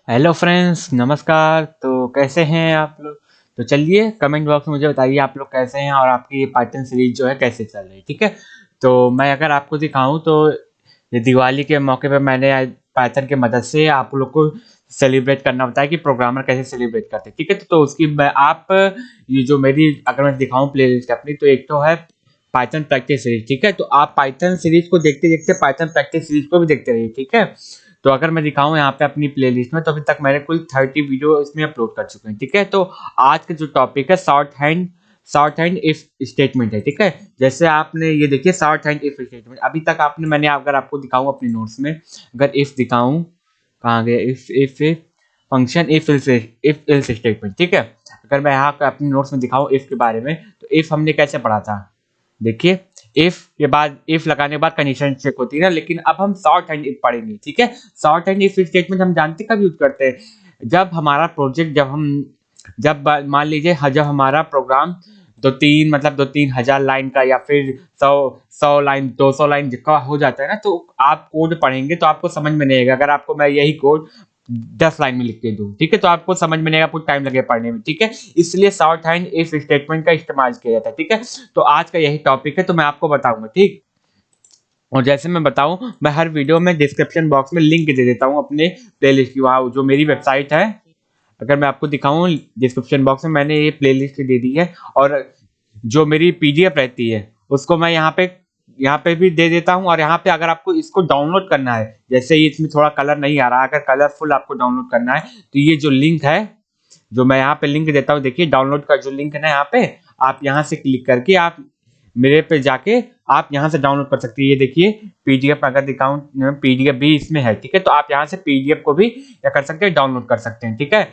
Hello friends, नमस्कार। तो कैसे हैं आप लोग? तो चलिए कमेंट बॉक्स में मुझे बताइए आप लोग कैसे हैं और आपकी ये पाइथन सीरीज जो है कैसे चल रही है। ठीक है, तो मैं अगर आपको दिखाऊं तो ये दिवाली के मौके पे मैंने आज पाइथन की मदद से आप लोग को सेलिब्रेट करना होता है कि प्रोग्रामर कैसे सेलिब्रेट करते हैं। ठीक है, तो उसकी आप ये जो मेरी अगर मैं दिखाऊं प्लेलिस्ट अपनी, तो एक तो है पाइथन प्रैक्टिस सीरीज। ठीक है, तो आप पाइथन सीरीज को देखते देखते पाइथन प्रैक्टिस सीरीज को भी देखते रहिए। ठीक है, तो अगर मैं दिखाऊं यहाँ पे अपनी प्लेलिस्ट में, तो अभी तक मैंने कुल 30 वीडियो इसमें अपलोड कर चुके हैं। ठीक है, तो आज का जो टॉपिक है शॉर्ट हैंड इफ स्टेटमेंट है। ठीक है, जैसे आपने ये देखिए शॉर्ट हैंड इफ स्टेटमेंट, अभी तक आपने मैंने अगर आपको दिखाऊं अपनी नोट्स में, अगर इफ दिखाऊं, कहाँ गया if function if ills statement. ठीक है, अगर मैं यहाँ अपनी नोट्स में दिखाऊं इफ के बारे में, तो इफ हमने कैसे पढ़ा था, देखिए इफ के बाद इफ लगाने के बाद कंडीशन चेक होती है ना, लेकिन अब हम शॉर्ट हैंड इफ पढ़ेंगे। ठीक है, शॉर्ट हैंड इफ स्टेटमेंट हम जानते कब यूज करते हैं, जब हमारा प्रोजेक्ट जब मान लीजिए जब हमारा प्रोग्राम दो तीन हजार लाइन का या फिर सौ लाइन 200 लाइन का हो जाता है ना, तो आप कोड पढ़ेंगे तो आपको समझ में नहीं आएगा। अगर आपको मैं यही कोड 10 लाइन में लिख के दूं, ठीक है, तो आपको समझ में नहीं आएगा, कुछ टाइम लगेगा पढ़ने में। ठीक है, इसलिए शॉर्ट हैंड इफ स्टेटमेंट का इस्तेमाल किया जाता है। ठीक है, तो आज का यही टॉपिक है, तो मैं आपको बताऊंगा। ठीक, और जैसे मैं बताऊं, मैं हर वीडियो में डिस्क्रिप्शन बॉक्स में लिंक दे देता हूं अपने प्लेलिस्ट की, वहाँ जो मेरी वेबसाइट है, अगर मैं आपको दिखाऊं डिस्क्रिप्शन बॉक्स में मैंने ये प्लेलिस्ट दे दी है, और जो मेरी पीडीएफ रहती है उसको मैं यहाँ पे भी दे देता हूँ। और यहाँ पे अगर आपको इसको डाउनलोड करना है, जैसे ये इसमें थोड़ा कलर नहीं आ रहा, अगर कलरफुल आपको डाउनलोड करना है, तो ये जो लिंक है, जो मैं यहाँ पे लिंक देता हूँ, देखिए डाउनलोड का जो लिंक है ना, यहाँ पे आप यहाँ से क्लिक करके आप मेरे पे जाके आप यहाँ से डाउनलोड कर सकते हैं। ये देखिए पीडीएफ अगर दिखाऊं, पीडीएफ भी इसमें है। ठीक है, तो आप यहाँ से पीडीएफ को भी क्या कर सकते हैं, डाउनलोड कर सकते हैं। ठीक है,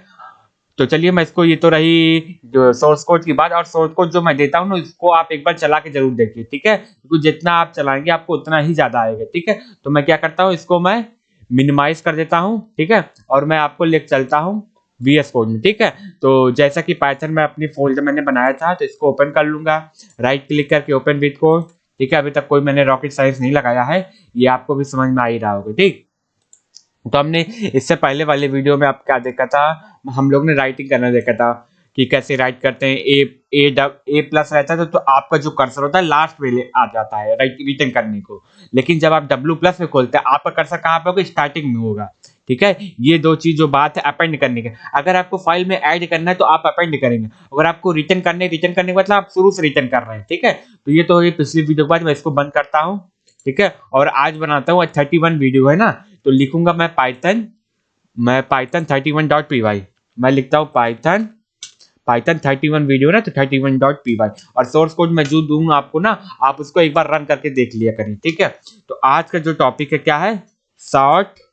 तो चलिए मैं इसको, ये तो रही जो सोर्स कोड की बात, और सोर्स कोड जो मैं देता हूँ ना, इसको आप एक बार चला के जरूर देखिए। ठीक है, क्योंकि जितना आप चलाएंगे आपको उतना ही ज्यादा आएगा। ठीक है, तो मैं क्या करता हूँ, इसको मैं मिनिमाइज कर देता हूँ। ठीक है, और मैं आपको लेके चलता हूँ वीएस कोड में। ठीक है, तो जैसा कि पाइथन में अपनी फोल्डर मैंने बनाया था, तो इसको ओपन कर लूंगा, राइट क्लिक करके ओपन विद कोड। ठीक है, अभी तक कोई मैंने रॉकेट साइंस नहीं लगाया है, ये आपको भी समझ में आ ही रहा होगा। ठीक, तो हमने इससे पहले वाले वीडियो में आप क्या देखा था, हम लोग ने राइटिंग करना देखा था कि कैसे राइट करते हैं। ए प्लस रहता है तो आपका जो कर्सर होता है लास्ट में आ जाता है राइट रिटर्न करने को, लेकिन जब आप डब्ल्यू प्लस में खोलते हैं आपका कर्सर कहाँ पे होगा, स्टार्टिंग में होगा। ठीक है, ये दो चीज जो बात है अपेंड करने के, अगर आपको फाइल में ऐड करना है तो आप अपेंड करेंगे, अगर आपको रिटर्न करने का मतलब आप शुरू से रिटर्न कर रहे हैं। ठीक है, तो ये तो ये पिछली वीडियो के बाद मैं इसको बंद करता हूँ। ठीक है, और आज बनाता हूँ 31 वीडियो है ना, तो लिखूंगा मैं पाइथन 31.py, मैं लिखता हूँ पाइथन 31 वीडियो ना, तो 31.py, और सोर्स कोड मैं जो दूंगा आपको ना, आप उसको एक बार रन करके देख लिया करिए। ठीक है, तो आज का जो टॉपिक है क्या है, शॉर्ट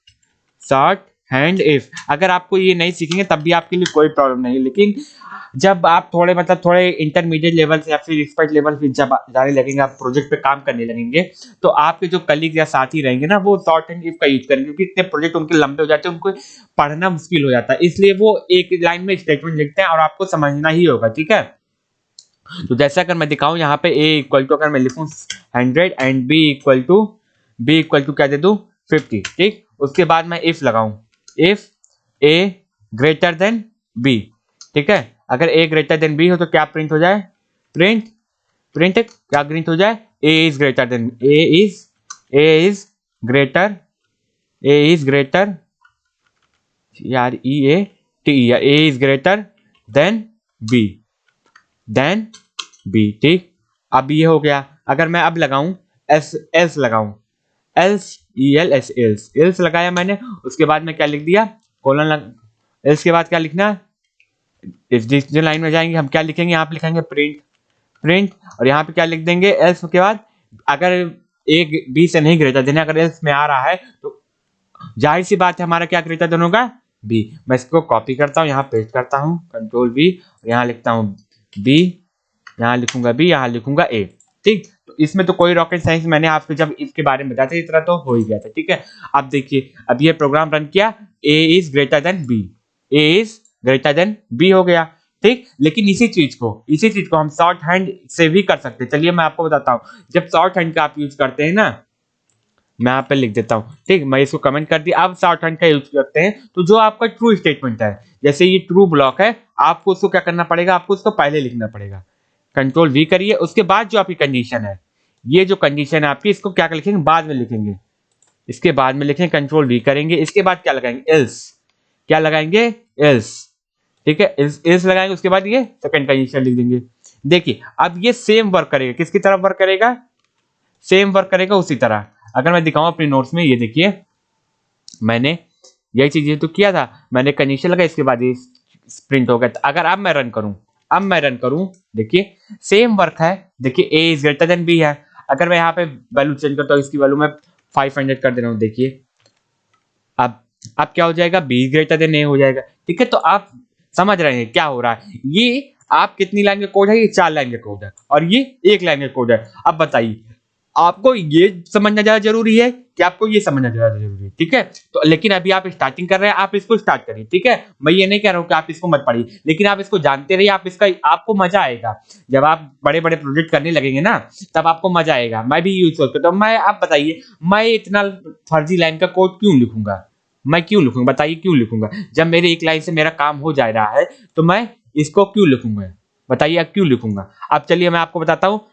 शॉर्ट हैंड इफ। अगर आपको ये नहीं सीखेंगे तब भी आपके लिए कोई प्रॉब्लम नहीं है, लेकिन जब आप थोड़े इंटरमीडिएट लेवल से या फिर एक्सपर्ट लेवल पे जब जाने लगेंगे, आप प्रोजेक्ट पे काम करने लगेंगे, तो आपके जो कलीग या साथी रहेंगे ना, वो शॉर्ट हैंड इफ का यूज करेंगे, क्योंकि इतने प्रोजेक्ट उनके लंबे हो जाते हैं, उनको पढ़ना मुश्किल हो जाता है, इसलिए वो एक लाइन में स्टेटमेंट लिखते हैं और आपको समझना ही होगा। ठीक है, तो जैसे अगर मैं दिखाऊं यहाँ पे ए इक्वल टू, अगर मैं लिखूं 100 एंड बी इक्वल टू क्या दे दूं 50। ठीक, उसके बाद मैं इफ लगाऊं, if A greater than B. ठीक है, अगर ए ग्रेटर देन बी हो तो क्या प्रिंट हो जाए, प्रिंट प्रिंट क्या प्रिंट हो जाए, A is greater than A is greater यार E A T A is greater than B then B. ठीक, अब ये हो गया। अगर मैं अब लगाऊं एस एल्स लगाऊं, else E L S else else लगाया मैंने, उसके बाद में क्या लिख दिया, कोलन एल्स के बाद क्या लिखना, इस जिस लाइन में जाएंगे हम क्या लिखेंगे, यहाँ पे लिखेंगे प्रिंट, और यहाँ पे क्या लिख देंगे एल्स के बाद, अगर ए बी से नहीं ग्रेटर देन, अगर एल्स में आ रहा है तो जाहिर सी बात है हमारा क्या ग्रेटर देन होगा, बी। मैं इसको कॉपी करता हूँ, यहाँ पेस्ट करता हूँ कंट्रोल बी, यहाँ लिखता हूँ बी, यहाँ लिखूंगा बी, यहाँ लिखूंगा ए। ठीक, तो इसमें तो कोई रॉकेट साइंस, मैंने आपको जब इसके बारे में बताया था इस तरह तो हो ही गया था। ठीक है, अब देखिए, अब ये प्रोग्राम रन किया, A is greater than B, A is greater than B हो गया। ठीक, लेकिन इसी चीज को हम शॉर्ट हैंड से भी कर सकते हैं। चलिए मैं आपको बताता हूँ, जब शॉर्ट हैंड का आप यूज करते हैं ना, मैं यहाँ पे लिख देता हूँ, ठीक। मैं इसको कमेंट कर दिया। अब शॉर्टहैंड का यूज करते हैं, तो जो आपका ट्रू स्टेटमेंट है, जैसे ये ट्रू ब्लॉक है, आपको उसको क्या करना पड़ेगा, आपको उसको पहले लिखना पड़ेगा। कंट्रोल वी करिए, उसके बाद जो आपकी कंडीशन है, ये जो कंडीशन है आपकी, इसको क्या लिखेंगे, बाद में लिखेंगे। इसके बाद में लिखेंगे, कंट्रोल वी करेंगे, इसके बाद क्या लगाएंगे, एल्स। क्या लगाएंगे, एल्स, ठीक है। एल्स लगाएंगे, उसके बाद ये सेकंड कंडीशन लिख देंगे। देखिए अब ये सेम वर्क करेगा, किसकी तरफ वर्क करेगा, सेम वर्क करेगा उसी तरह। अगर मैं दिखाऊं अपनी नोट्स में, ये देखिए मैंने यही चीज तो किया था, मैंने कंडीशन लगा, इसके बाद ये प्रिंट हो गया। अगर अब मैं रन करूं, देखिए सेम वर्क है। देखिए ए इज ग्रेटर देन बी है। अगर मैं यहाँ पे वैल्यू चेंज करता हूँ, इसकी वैल्यू मैं 500 कर दे रहा हूँ, देखिए अब क्या हो जाएगा, बी ग्रेटर देन ए हो जाएगा, ठीक है। तो आप समझ रहे हैं क्या हो रहा है। ये आप कितनी लाइन का कोड है, ये 4 लाइन का कोड है, और ये 1 लाइन का कोड है। अब बताइए आपको ये समझना ज्यादा जरूरी है कि आपको ये समझना ज्यादा जरूरी है, ठीक है। तो लेकिन अभी आप स्टार्टिंग कर रहे हैं, आप इसको स्टार्ट करिए, ठीक है। मैं ये नहीं कह रहा हूँ कि आप इसको मत पढ़िए, लेकिन आप इसको जानते रहिए। आप इसका आपको मजा आएगा जब आप बड़े बड़े प्रोजेक्ट करने लगेंगे ना, तब आपको मजा आएगा। मैं भी यूज करता हूँ। मैं आप बताइए, मैं इतना फर्जी लाइन का कोड क्यों लिखूंगा, मैं क्यों लिखूंगा, बताइए क्यों लिखूंगा। जब मेरे एक लाइन से मेरा काम हो जा रहा है, तो मैं इसको क्यों लिखूंगा, बताइए आप क्यों लिखूंगा। अब चलिए मैं आपको बताता हूँ।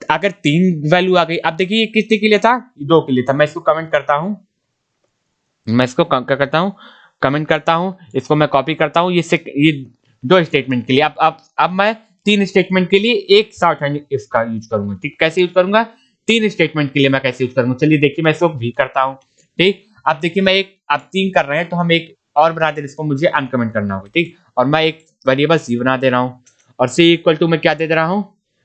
अगर 3 वैल्यू आ गई, अब देखिए कितने के लिए था, 2 के लिए था। मैं इसको कमेंट करता हूं, मैं इसको क्या करता हूं, कमेंट करता हूं, इसको मैं कॉपी करता हूं। ये 2 स्टेटमेंट के लिए। अब मैं 3 स्टेटमेंट के लिए एक शॉर्टहैंड इफ का यूज करूंगा, ठीक। कैसे यूज करूंगा, 3 स्टेटमेंट के लिए मैं कैसे यूज करूंगा, चलिए देखिए मैं इसको भी करता हूं, ठीक। अब देखिए मैं एक, अब 3 कर रहे हैं, तो हम एक और बना दे, इसको मुझे अनकमेंट करना होगा, ठीक। और मैं एक वेरिएबल सी बना दे रहा हूं, और सी इक्वल टू मैं क्या दे रहा हूं,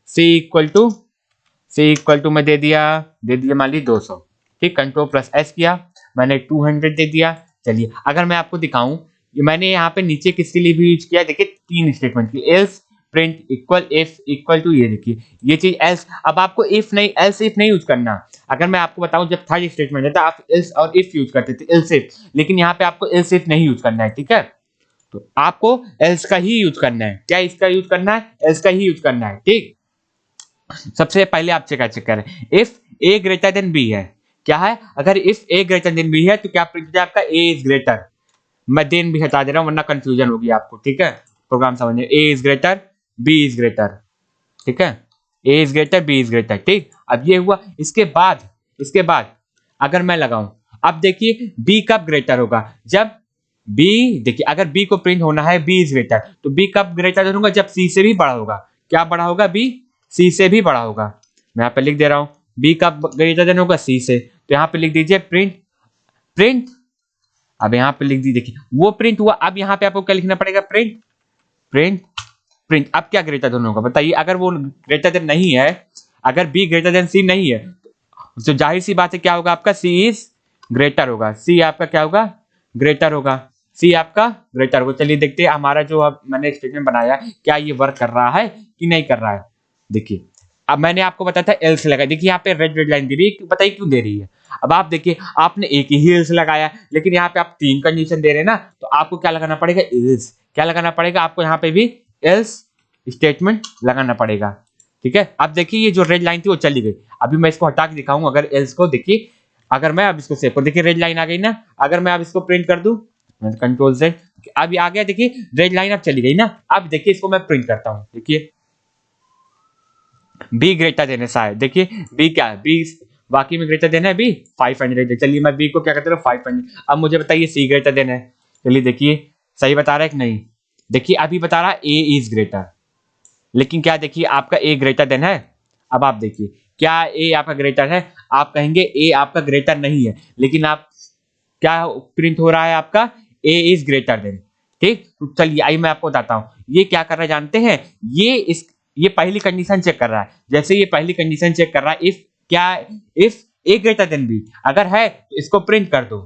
सी इक्वल टू मैं दे दिया मान ली 200, ठीक। कंट्रोल प्लस एस किया, मैंने 200 दे दिया। चलिए अगर मैं आपको दिखाऊं, मैंने यहाँ पे नीचे किसके लिए भी यूज किया, देखिए 3 स्टेटमेंट के लिए। Else, print, equal, if, equal to, ये देखिए ये चीज एल्स। अब आपको इफ नहीं, एल्स इफ नहीं यूज करना। अगर मैं आपको बताऊं, जब थर्ड स्टेटमेंट है तो आप एल्स और इफ यूज करते थे, एल्स इफ, लेकिन यहाँ पे आपको एल्स इफ नहीं यूज करना है, ठीक है। तो आपको एल्स का ही यूज करना है। क्या इसका यूज करना है, एल्स का ही यूज करना है, ठीक। सबसे पहले आप चेक करें, if A greater than B है, क्या है, अगर if A greater than B है तो क्या प्रिंट है आपका, ए इज ग्रेटर। मैं देन भी हटा दे रहा हूं वरना कंफ्यूजन होगी आपको, ठीक है। प्रोग्राम समझने, A is greater, B is greater, ठीक है। A is greater, B is greater, ठीक। अब ये हुआ। इसके बाद अगर मैं लगाऊं, अब देखिए बी कब ग्रेटर होगा, जब बी, देखिए अगर बी को प्रिंट होना है बी इज ग्रेटर, तो बी कब ग्रेटर होगा, जब सी से भी बड़ा होगा। क्या बड़ा होगा, बी सी से भी बड़ा होगा। मैं यहाँ पे लिख दे रहा हूं, बी कब ग्रेटर देन होगा, सी से। तो यहाँ पे लिख दीजिए प्रिंट, प्रिंट। अब यहाँ पे लिख दीजिए, देखिए वो प्रिंट हुआ। अब यहाँ पे आपको क्या लिखना पड़ेगा, प्रिंट, प्रिंट, प्रिंट। अब क्या ग्रेटर देन होगा, बताइए। अगर वो ग्रेटर देन नहीं है, अगर बी ग्रेटर देन सी नहीं है, तो जाहिर सी बात है क्या होगा आपका, सी इज ग्रेटर होगा। सी आपका क्या होगा, ग्रेटर होगा। सी आपका ग्रेटर होगा। चलिए देखते हैं हमारा जो अब मैंने स्टेटमेंट बनाया, क्या ये वर्क कर रहा है कि नहीं कर रहा है। देखिए अब मैंने आपको बताया था एल्स लगा, देखिए यहाँ पे रेड रेड लाइन दे रही है, बताइए क्यों दे रही है। अब आप देखिए, आपने एक ही एल्स लगाया, लेकिन यहाँ पे आप 3 कंडीशन दे रहे हैं ना, तो आपको क्या लगाना पड़ेगा, एल्स। क्या लगाना पड़ेगा आपको, यहाँ पे भी एल्स स्टेटमेंट लगाना पड़ेगा, ठीक है। अब देखिए ये जो रेड लाइन थी वो चली गई। अभी मैं इसको हटा के दिखाऊंगा, अगर एल्स को देखिए, अगर मैं अब इसको सेव कर, देखिए रेड लाइन आ गई ना। अगर मैं अब इसको प्रिंट कर दूं, कंट्रोल Z, अब आ गया, देखिए रेड लाइन अब चली गई ना। अब देखिए इसको मैं प्रिंट करता हूं, देखिए बी ग्रेटर देन है शायद, देखिए बी क्या है, बी वाकई में ग्रेटर देन है, बी 500। चलिए मैं बी को क्या करता हूँ, 500। अब मुझे बताइए सी ग्रेटर देन है, चलिए देखिए सही बता रहा है कि नहीं। देखिए अभी बता रहा है ए इज ग्रेटर, लेकिन क्या देखिए आपका ए ग्रेटर देन है। अब आप देखिए क्या ए आपका ग्रेटर है, आप कहेंगे ए आपका ग्रेटर नहीं है, लेकिन आप क्या प्रिंट हो रहा है आपका, ए इज ग्रेटर देन, ठीक। तो चलिए आई मैं आपको बताता हूं ये क्या कर रहा है, जानते हैं। ये पहली कंडीशन चेक कर रहा है। जैसे ये पहली कंडीशन चेक कर रहा है, इफ क्या, if A greater than B, अगर है तो इसको प्रिंट कर दो,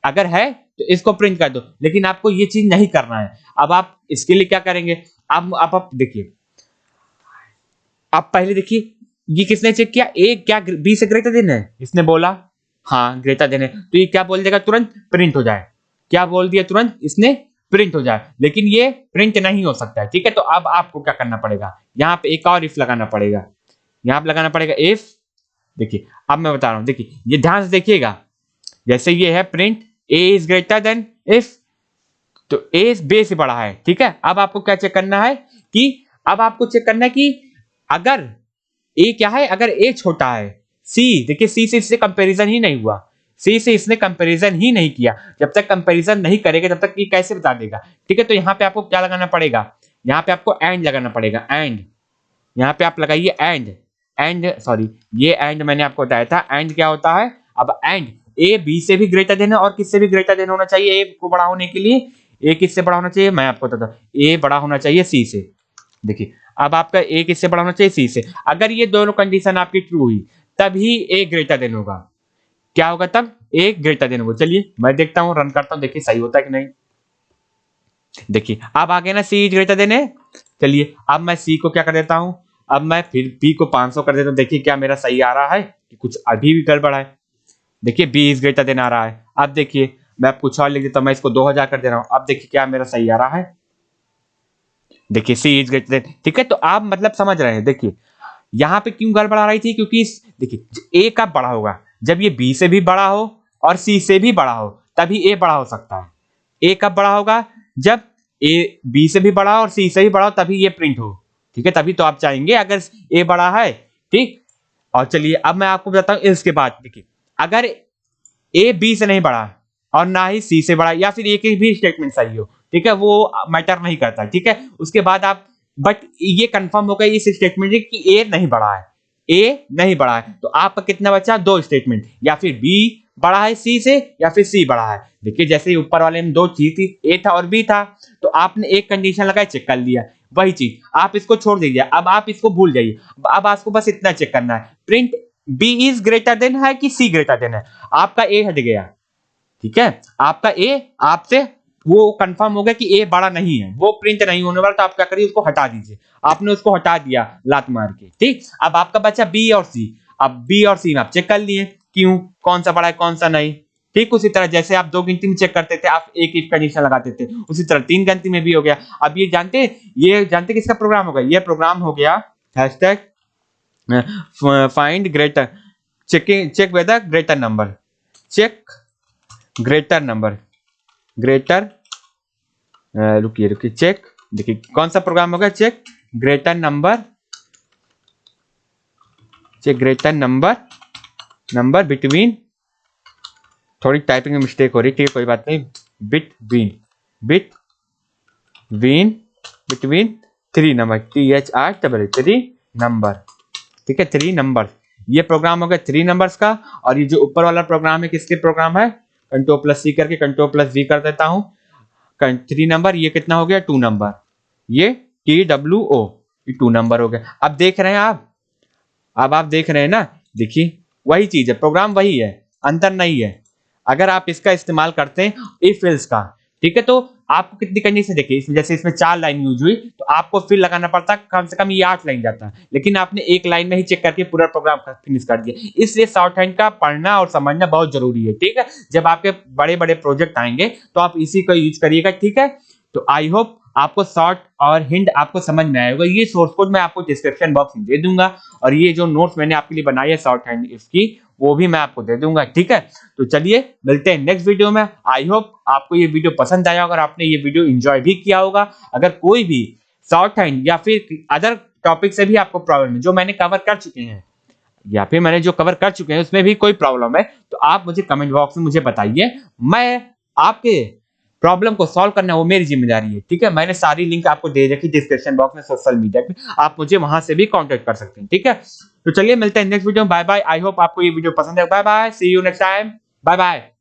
अगर है तो इसको प्रिंट कर दो। लेकिन आपको ये चीज नहीं करना है। अब आप इसके लिए क्या करेंगे, अब आप देखिए, आप पहले देखिए ये किसने चेक किया, ए क्या बी से ग्रेटर देन है, इसने बोला हाँ ग्रेटर देन है, तो ये क्या बोल देगा, तुरंत प्रिंट हो जाए। क्या बोल दिया, तुरंत इसने प्रिंट हो जाए। लेकिन ये प्रिंट नहीं हो सकता है, ठीक है। तो अब आपको क्या करना पड़ेगा, यहाँ पे एक और इफ लगाना पड़ेगा। यहाँ पे लगाना पड़ेगा इफ देखिए अब मैं बता रहा हूं, देखिए ये ध्यान से देखिएगा, जैसे ये है print A is greater then if, तो ए बे से बड़ा है, ठीक है। अब आपको क्या चेक करना है कि अब आपको चेक करना है कि अगर ए क्या है, अगर ए छोटा है, सी देखिए सी से इससे कंपैरिजन ही नहीं हुआ, सी से इसने कंपैरिजन ही नहीं किया, जब तक कंपैरिजन नहीं करेगा तब तक ये कैसे बता देगा, ठीक है। तो यहाँ पे आपको क्या लगाना पड़ेगा, यहाँ पे आपको एंड लगाना पड़ेगा, एंड, यहाँ पे आप लगाइए एंड, एंड सॉरी ये एंड मैंने आपको बताया था, एंड क्या होता है, अब एंड ए बी से भी ग्रेटर देन है और किससे भी ग्रेटर देन होना चाहिए, ए को बड़ा होने के लिए ए किससे बड़ा होना चाहिए, मैं आपको बताता हूँ, ए बड़ा होना चाहिए सी से। देखिए अब आपका ए किससे बड़ा होना चाहिए, सी से। अगर ये दोनों कंडीशन आपकी ट्रू हुई तभी ए ग्रेटर देन होगा, क्या होगा तब, ए ग्रेटर देन होगा। चलिए मैं देखता हूँ, रन करता हूँ, देखिए सही होता है कि नहीं। देखिए अब आ गया ना सी ग्रेटर देन है। चलिए अब मैं सी को क्या कर देता हूँ, अब मैं फिर बी को 500 कर देता हूँ, देखिए क्या मेरा सही आ रहा है कि कुछ अभी भी गड़बड़ है। देखिए बी इज ग्रेटर देन आ रहा है। अब देखिए मैं अब कुछ और लिख देता हूँ, मैं इसको 2000 कर दे रहा हूँ, अब देखिए क्या मेरा सही आ रहा है, देखिए सी इज ग्रेटर देन, ठीक है। तो आप मतलब समझ रहे हैं, देखिए यहाँ पे क्यों गड़बड़ आ रही थी, क्योंकि देखिए ए कब बड़ा होगा, जब ये बी से भी बड़ा हो और सी से भी बड़ा हो, तभी ए बड़ा हो सकता है। ए कब बड़ा होगा, जब ए बी से भी बड़ा हो और सी से भी बड़ा हो, तभी ये प्रिंट हो, ठीक है। तभी तो आप चाहेंगे अगर ए बड़ा है, ठीक। और चलिए अब मैं आपको बताता हूँ इसके बाद, देखिए अगर ए बी से नहीं बड़ा और ना ही सी से बड़ा, या फिर एक ही भी स्टेटमेंट सही हो, ठीक है, वो मैटर नहीं करता, ठीक है। उसके बाद आप बट ये कंफर्म हो गया इस स्टेटमेंट से कि ए नहीं बड़ा है, ए नहीं बड़ा है, तो आपका कितना बचा, दो स्टेटमेंट, या फिर बी बड़ा है सी से या फिर सी बड़ा है। देखिए जैसे ही ऊपर वाले में दो चीज थी, ए था और बी था, तो आपने एक कंडीशन लगाई, चेक कर लिया, वही चीज आप इसको छोड़ दीजिए, अब आप इसको भूल जाइए। अब आपको बस इतना चेक करना है, print B is greater than है कि सी ग्रेटर देन है। आपका ए हट गया, ठीक है, आपका ए आपसे वो कंफर्म हो गया कि ए बड़ा नहीं है, वो प्रिंट नहीं होने वाला, तो आप क्या करिए, उसको हटा दीजिए। आपने उसको हटा दिया लात मार के, ठीक। अब आपका बचा बी और सी, अब बी और सी में आप चेक कर लिए क्यों, कौन सा बड़ा है कौन सा नहीं, ठीक। उसी तरह जैसे आप दो गिनती में चेक करते थे, आप एक एक कंडीशन लगाते थे, उसी तरह तीन गिनती में भी हो गया। अब ये जानते किसका प्रोग्राम होगा, ये प्रोग्राम हो गया hashtag find greater, check whether greater number, check greater number, greater रुकिए चेक, देखिए कौन सा प्रोग्राम होगा, check greater number, check greater number, number between, थोड़ी टाइपिंग में मिस्टेक हो रही, ठीक है कोई बात नहीं, between, between three number, THR3 number, ठीक है, 3 नंबर। ये प्रोग्राम हो गया 3 नंबर्स का। और ये जो ऊपर वाला प्रोग्राम है किसके प्रोग्राम है, Ctrl+C करके Ctrl+V कर देता हूं, 3 नंबर, ये कितना हो गया 2 नंबर, ये TWO, ये 2 नंबर हो गया। अब देख रहे हैं आप, अब आप देख रहे हैं ना, देखिए वही चीज है, प्रोग्राम वही है, अंतर नहीं है। अगर आप इसका इस्तेमाल करते हैं इफ एल्स का, ठीक है, तो आपको कितनी कंडीशन, देखिए इसमें जैसे इसमें 4 लाइन यूज हुई, तो आपको फिर लगाना पड़ता, कम से कम ये 8 लाइन जाता, लेकिन आपने एक लाइन में ही चेक करके पूरा प्रोग्राम फिनिश कर दिया। इसलिए शॉर्ट हैंड का पढ़ना और समझना बहुत जरूरी है, ठीक है। जब आपके बड़े बड़े प्रोजेक्ट आएंगे तो आप इसी का यूज करिएगा, ठीक है। तो आई होप आपको शॉर्ट और हिंट आपको समझ में आएगा। ये सोर्स कोड मैं आपको डिस्क्रिप्शन बॉक्स में दे दूंगा, और ये जो नोट्स मैंने आपके लिए बनाई है शॉर्ट हैंड इसकी, वो भी मैं आपको दे दूंगा, ठीक है। तो चलिए मिलते हैं नेक्स्ट वीडियो में। आई होप आपको ये वीडियो पसंद आया होगा और आपने ये वीडियो एंजॉय भी किया होगा। अगर कोई भी शॉर्ट हैंड या फिर अदर टॉपिक से भी आपको प्रॉब्लम है जो मैंने कवर कर चुके हैं, या फिर मैंने जो कवर कर चुके हैं उसमें भी कोई प्रॉब्लम है, तो आप मुझे कमेंट बॉक्स में मुझे बताइए। मैं आपके प्रॉब्लम को सॉल्व करना वो मेरी जिम्मेदारी है, ठीक है। मैंने सारी लिंक आपको दे रखी डिस्क्रिप्शन बॉक्स में, सोशल मीडिया पे आप मुझे वहां से भी कांटेक्ट कर सकते हैं, ठीक है। तो चलिए मिलते हैं नेक्स्ट वीडियो में, बाय बाय। आई होप आपको ये वीडियो पसंद है, bye bye, see you next time, bye bye.